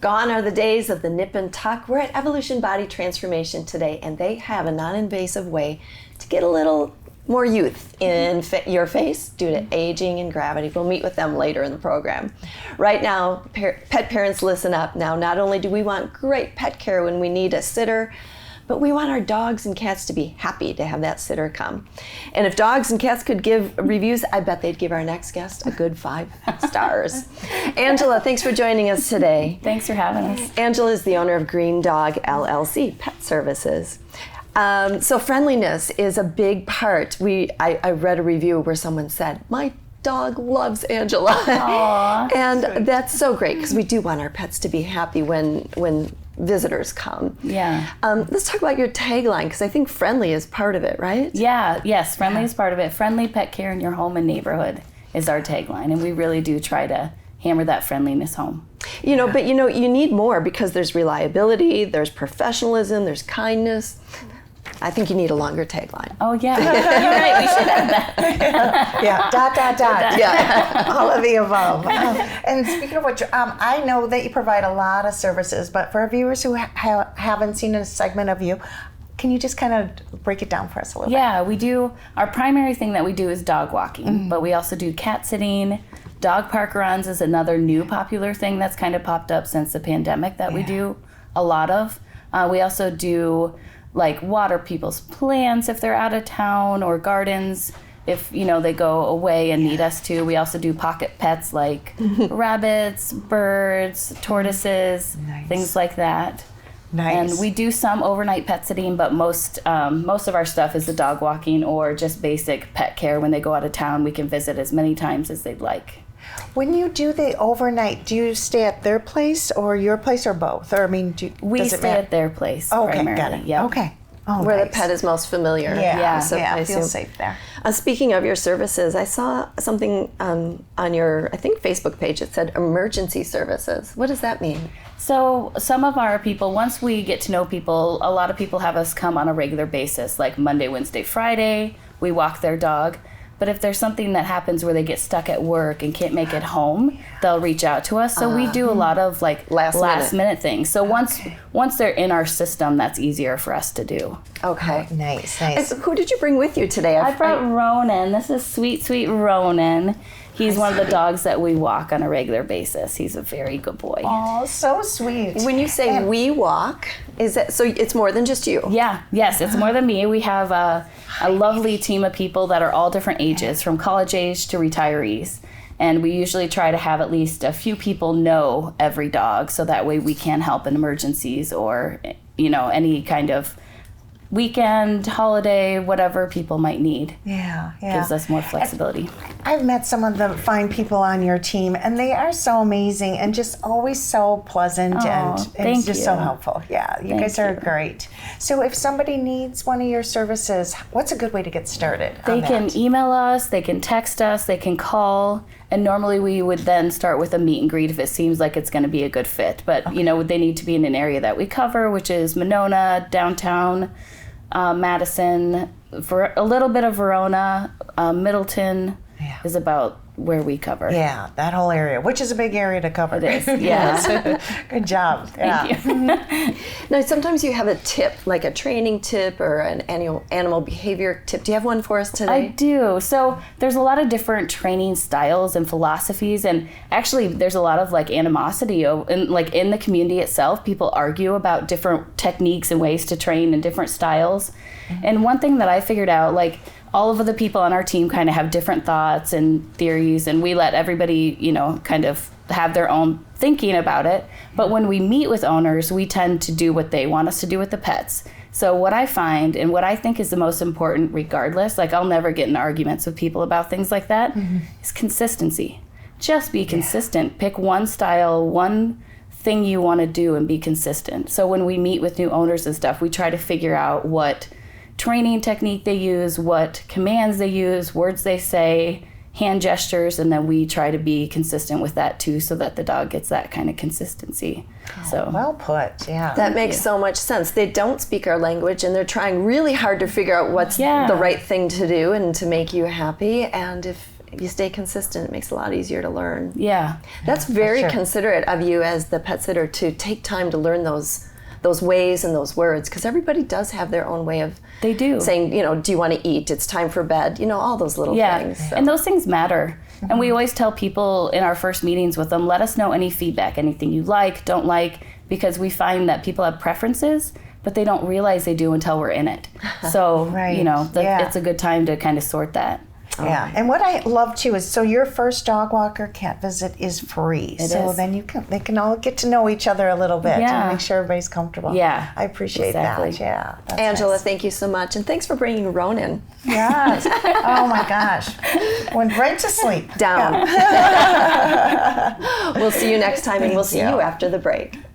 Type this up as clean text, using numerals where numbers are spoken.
Gone are the days of the nip and tuck. We're at Evolution Body Transformation today, and they have a non-invasive way to get a little more youth in your face due to aging and gravity. We'll meet with them later in the program. Right now, pet parents, listen up. Now, not only do we want great pet care when we need a sitter, but we want our dogs and cats to be happy to have that sitter come. And if dogs and cats could give reviews, I bet they'd give our next guest a good 5 stars. Angela, thanks for joining us today. Thanks for having us. Angela is the owner of Green Dog LLC Pet Services. So friendliness is a big part. I read a review where someone said, my dog loves Angela. Aww, and that's so great because we do want our pets to be happy when visitors come. Yeah. Let's talk about your tagline, because I think friendly is part of it, right? Yeah, yes, friendly is part of it. Friendly pet care in your home and neighborhood is our tagline, and we really do try to hammer that friendliness home. But you need more, because there's reliability, there's professionalism, there's kindness. I think you need a longer tagline. Oh, yeah. You're right. We should add that. Yeah. Yeah. All of the above. And speaking of which, I know that you provide a lot of services, but for our viewers who haven't seen a segment of you, can you just kind of break it down for us a little bit? Yeah, we do. Our primary thing that we do is dog walking, but we also do cat sitting. Dog park runs is another new popular thing that's kind of popped up since the pandemic that we do a lot of. We also do water people's plants if they're out of town, or gardens if they go away and need us to. We also do pocket pets like rabbits, birds, tortoises, things like that. Nice. And we do some overnight pet sitting, but most of our stuff is the dog walking or just basic pet care. When they go out of town, we can visit as many times as they'd like. When you do the overnight, do you stay at their place or your place or both? Or we stay at their place primarily. Got it. Yep. Okay. Oh, Where nice. the pet is most familiar. So I feel assume. safe there. Speaking of your services, I saw something on your, I think, Facebook page. It said emergency services. What does that mean? So some of our people, once we get to know people, a lot of people have us come on a regular basis, like Monday, Wednesday, Friday. We walk their dog. But if there's something that happens where they get stuck at work and can't make it home, they'll reach out to us. So we do a lot of last minute things. So once they're in our system, that's easier for us to do. Okay. Nice. And so who did you bring with you today? I brought Ronan. This is sweet Ronan. He's one of the dogs that we walk on a regular basis. He's a very good boy. Oh, so sweet. When you say we walk, is that so? It's more than just you. Yeah. Yes, it's more than me. We have a lovely team of people that are all different ages, from college age to retirees. And we usually try to have at least a few people know every dog, so that way we can help in emergencies or any kind of weekend, holiday, whatever people might need. Yeah. Gives us more flexibility. I've met some of the fine people on your team, and they are so amazing and just always so pleasant, and it's just so helpful. Yeah, you guys are great. So if somebody needs one of your services, what's a good way to get started? They can email us, they can text us, they can call, and normally we would then start with a meet and greet if it seems like it's going to be a good fit. But they need to be in an area that we cover, which is Monona, downtown, Madison, for a little bit of Verona, Middleton is about where we cover. Yeah, that whole area, which is a big area to cover. It is, yeah. Good job. Thank you. Now, sometimes you have a tip, like a training tip or an animal behavior tip. Do you have one for us today? I do. So there's a lot of different training styles and philosophies, and actually there's a lot of animosity in the community itself. People argue about different techniques and ways to train and different styles. And one thing that I figured out, all of the people on our team kind of have different thoughts and theories, and we let everybody, kind of have their own thinking about it. But when we meet with owners, we tend to do what they want us to do with the pets. So what I find and what I think is the most important regardless, I'll never get in arguments with people about things like that, is consistency. Just be consistent. Pick one style, one thing you want to do, and be consistent. So when we meet with new owners and stuff, we try to figure out what training technique they use, what commands they use, words they say, hand gestures, and then we try to be consistent with that too, so that the dog gets that kind of consistency. So well put. Yeah, that makes so much sense. They don't speak our language, and they're trying really hard to figure out what's the right thing to do and to make you happy. And if if you stay consistent, it makes it a lot easier to learn. Yeah. That's very sure. considerate of you as the pet sitter to take time to learn those ways and those words, because everybody does have their own way of They do. saying, do you want to eat? It's time for bed. All those little things. So. And those things matter. And we always tell people in our first meetings with them, let us know any feedback, anything you like, don't like, because we find that people have preferences, but they don't realize they do until we're in it. So, Right. It's a good time to kind of sort that. Yeah, and what I love too is, so your first dog walker cat visit is free. It so is. then they can all get to know each other a little bit Yeah. and make sure everybody's comfortable. Yeah, I appreciate exactly. that. Yeah, that's Angela, nice. thank you so much. And thanks for bringing Ronan Yes. Oh my gosh, went right to sleep. down. We'll see you next time, and we'll see you after the break.